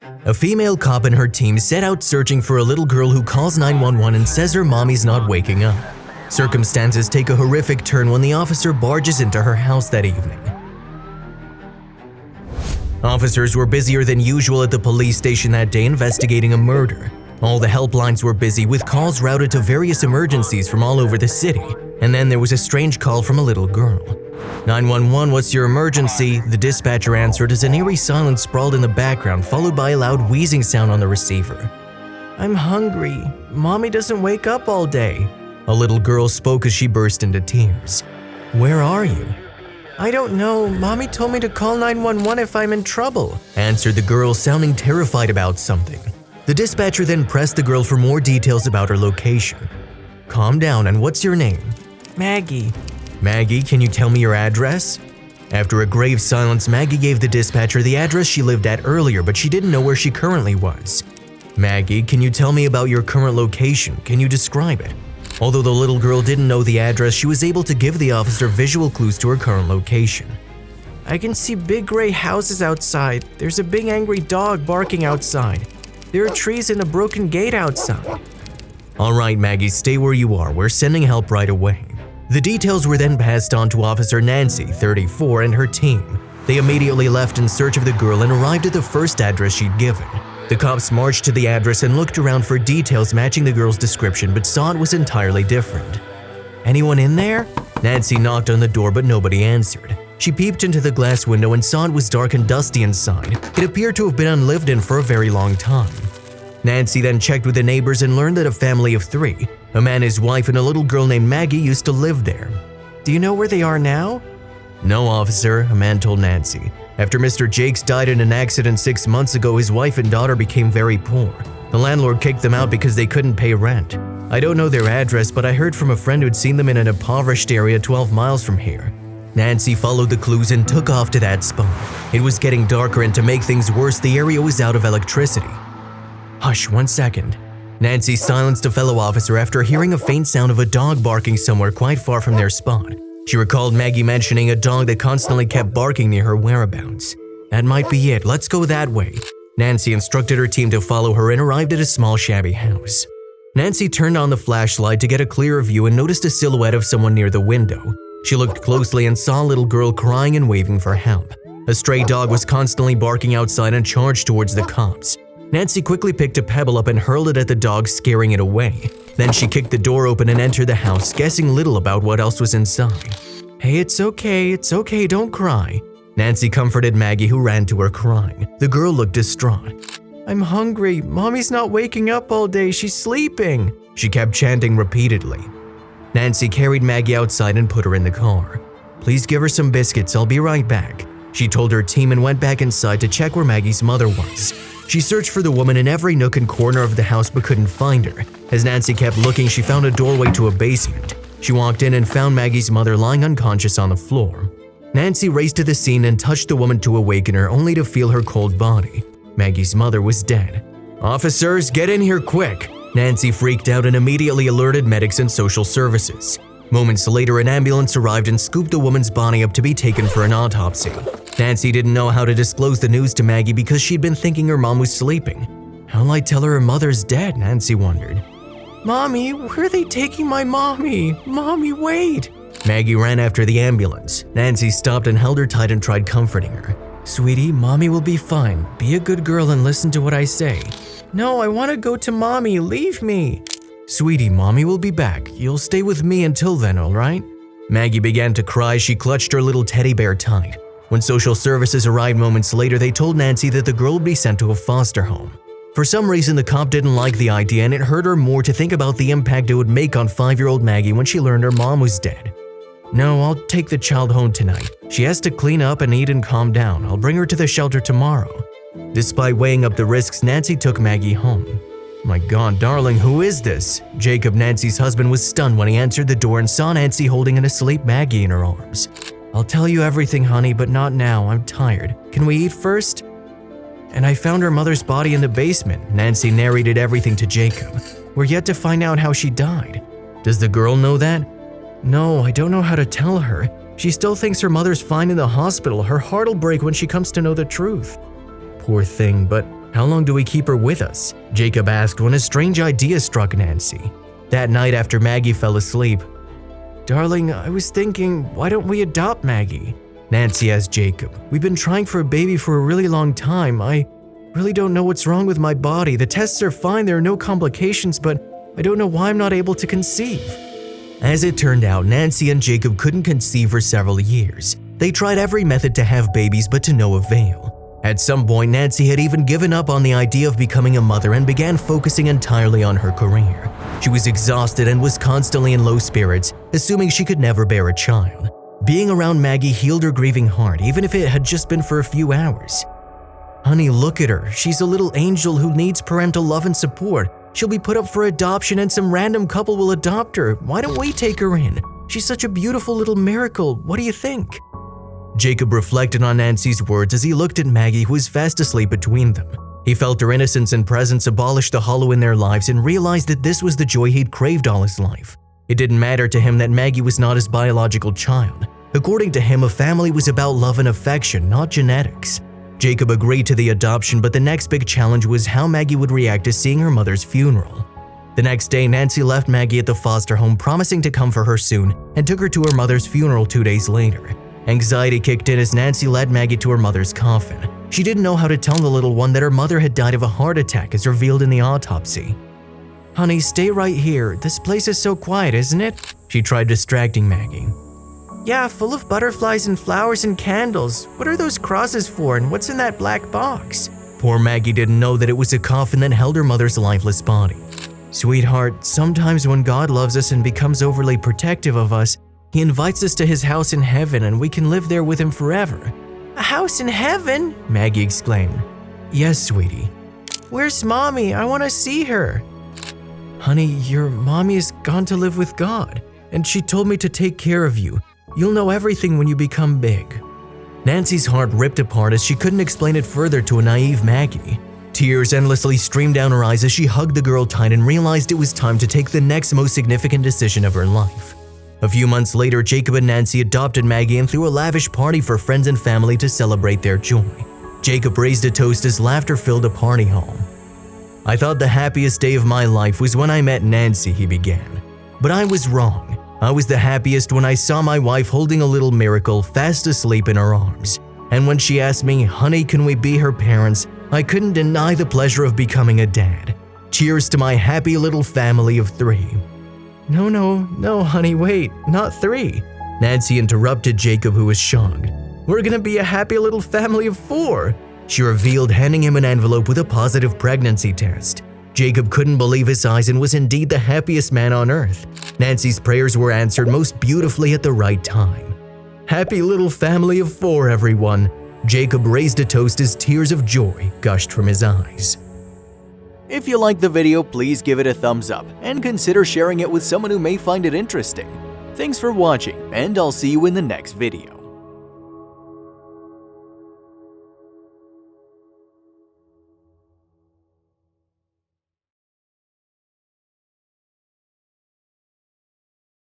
A female cop and her team set out searching for a little girl who calls 911 and says her mommy's not waking up. Circumstances take a horrific turn when the officer barges into her house that evening. Officers were busier than usual at the police station that day investigating a murder. All the helplines were busy with calls routed to various emergencies from all over the city, and then there was a strange call from a little girl. 911, what's your emergency? The dispatcher answered as an eerie silence sprawled in the background, followed by a loud wheezing sound on the receiver. I'm hungry. Mommy doesn't wake up all day. A little girl spoke as she burst into tears. Where are you? I don't know. Mommy told me to call 911 if I'm in trouble, answered the girl, sounding terrified about something. The dispatcher then pressed the girl for more details about her location. Calm down, and what's your name? Maggie. Maggie, can you tell me your address? After a grave silence, Maggie gave the dispatcher the address she lived at earlier, but she didn't know where she currently was. Maggie, can you tell me about your current location? Can you describe it? Although the little girl didn't know the address, she was able to give the officer visual clues to her current location. I can see big gray houses outside. There's a big angry dog barking outside. There are trees and a broken gate outside. All right, Maggie, stay where you are. We're sending help right away. The details were then passed on to Officer Nancy, 34, and her team. They immediately left in search of the girl and arrived at the first address she'd given. The cops marched to the address and looked around for details matching the girl's description, but saw it was entirely different. Anyone in there? Nancy knocked on the door, but nobody answered. She peeped into the glass window and saw it was dark and dusty inside. It appeared to have been unlived in for a very long time. Nancy then checked with the neighbors and learned that a family of 3, a man, his wife, and a little girl named Maggie used to live there. Do you know where they are now? No, officer, a man told Nancy. After Mr. Jakes died in an accident 6 months ago, his wife and daughter became very poor. The landlord kicked them out because they couldn't pay rent. I don't know their address, but I heard from a friend who'd seen them in an impoverished area 12 miles from here. Nancy followed the clues and took off to that spot. It was getting darker, and to make things worse, the area was out of electricity. Hush, 1 second. Nancy silenced a fellow officer after hearing a faint sound of a dog barking somewhere quite far from their spot. She recalled Maggie mentioning a dog that constantly kept barking near her whereabouts. That might be it, let's go that way. Nancy instructed her team to follow her and arrived at a small shabby house. Nancy turned on the flashlight to get a clearer view and noticed a silhouette of someone near the window. She looked closely and saw a little girl crying and waving for help. A stray dog was constantly barking outside and charged towards the cops. Nancy quickly picked a pebble up and hurled it at the dog, scaring it away. Then she kicked the door open and entered the house, guessing little about what else was inside. Hey, it's okay, don't cry. Nancy comforted Maggie, who ran to her crying. The girl looked distraught. I'm hungry. Mommy's not waking up all day. She's sleeping, she kept chanting repeatedly. Nancy carried Maggie outside and put her in the car. Please give her some biscuits, I'll be right back, she told her team and went back inside to check where Maggie's mother was. She searched for the woman in every nook and corner of the house but couldn't find her. As Nancy kept looking, she found a doorway to a basement. She walked in and found Maggie's mother lying unconscious on the floor. Nancy raced to the scene and touched the woman to awaken her, only to feel her cold body. Maggie's mother was dead. Officers, get in here quick! Nancy freaked out and immediately alerted medics and social services. Moments later, an ambulance arrived and scooped the woman's body up to be taken for an autopsy. Nancy didn't know how to disclose the news to Maggie because she'd been thinking her mom was sleeping. How'll I tell her her mother's dead? Nancy wondered. Mommy, where are they taking my mommy? Mommy, wait! Maggie ran after the ambulance. Nancy stopped and held her tight and tried comforting her. Sweetie, Mommy will be fine. Be a good girl and listen to what I say. No, I want to go to Mommy. Leave me. Sweetie, Mommy will be back. You'll stay with me until then, all right? Maggie began to cry. She clutched her little teddy bear tight. When social services arrived moments later, they told Nancy that the girl would be sent to a foster home. For some reason, the cop didn't like the idea, and it hurt her more to think about the impact it would make on 5-year-old Maggie when she learned her mom was dead. No, I'll take the child home tonight. She has to clean up and eat and calm down. I'll bring her to the shelter tomorrow. Despite weighing up the risks, Nancy took Maggie home. My God, darling, who is this? Jacob, Nancy's husband, was stunned when he answered the door and saw Nancy holding an asleep Maggie in her arms. I'll tell you everything, honey, but not now. I'm tired. Can we eat first? And I found her mother's body in the basement. Nancy narrated everything to Jacob. We're yet to find out how she died. Does the girl know that? No, I don't know how to tell her. She still thinks her mother's fine in the hospital. Her heart'll break when she comes to know the truth. Poor thing, but "How long do we keep her with us?" Jacob asked when a strange idea struck Nancy. That night after Maggie fell asleep, "Darling, I was thinking, why don't we adopt Maggie?" Nancy asked Jacob. "We've been trying for a baby for a really long time. I really don't know what's wrong with my body. The tests are fine, there are no complications, but I don't know why I'm not able to conceive." As it turned out, Nancy and Jacob couldn't conceive for several years. They tried every method to have babies, but to no avail. At some point, Nancy had even given up on the idea of becoming a mother and began focusing entirely on her career. She was exhausted and was constantly in low spirits, assuming she could never bear a child. Being around Maggie healed her grieving heart, even if it had just been for a few hours. "Honey, look at her. She's a little angel who needs parental love and support. She'll be put up for adoption and some random couple will adopt her. Why don't we take her in? She's such a beautiful little miracle. What do you think?" Jacob reflected on Nancy's words as he looked at Maggie, who was fast asleep between them. He felt her innocence and presence abolish the hollow in their lives and realized that this was the joy he'd craved all his life. It didn't matter to him that Maggie was not his biological child. According to him, a family was about love and affection, not genetics. Jacob agreed to the adoption, but the next big challenge was how Maggie would react to seeing her mother's funeral. The next day, Nancy left Maggie at the foster home, promising to come for her soon, and took her to her mother's funeral 2 days later. Anxiety kicked in as Nancy led Maggie to her mother's coffin. She didn't know how to tell the little one that her mother had died of a heart attack as revealed in the autopsy. "Honey, stay right here. This place is so quiet, isn't it?" She tried distracting Maggie. "Yeah, full of butterflies and flowers and candles. What are those crosses for and what's in that black box?" Poor Maggie didn't know that it was a coffin that held her mother's lifeless body. "Sweetheart, sometimes when God loves us and becomes overly protective of us, He invites us to His house in heaven and we can live there with Him forever." "A house in heaven?" Maggie exclaimed. "Yes, sweetie." "Where's Mommy? I want to see her." "Honey, your mommy has gone to live with God, and she told me to take care of you. You'll know everything when you become big." Nancy's heart ripped apart as she couldn't explain it further to a naive Maggie. Tears endlessly streamed down her eyes as she hugged the girl tight and realized it was time to take the next most significant decision of her life. A few months later, Jacob and Nancy adopted Maggie and threw a lavish party for friends and family to celebrate their joy. Jacob raised a toast as laughter filled the party hall. "I thought the happiest day of my life was when I met Nancy," he began. "But I was wrong. I was the happiest when I saw my wife holding a little miracle fast asleep in her arms. And when she asked me, 'Honey, can we be her parents?' I couldn't deny the pleasure of becoming a dad. Cheers to my happy little family of 3. No, honey, wait, not 3. Nancy interrupted Jacob, who was shocked. "We're gonna be a happy little family of 4. She revealed, handing him an envelope with a positive pregnancy test. Jacob couldn't believe his eyes and was indeed the happiest man on earth. Nancy's prayers were answered most beautifully at the right time. "Happy little family of 4, everyone." Jacob raised a toast as tears of joy gushed from his eyes. If you liked the video, please give it a thumbs up and consider sharing it with someone who may find it interesting. Thanks for watching, and I'll see you in the next video.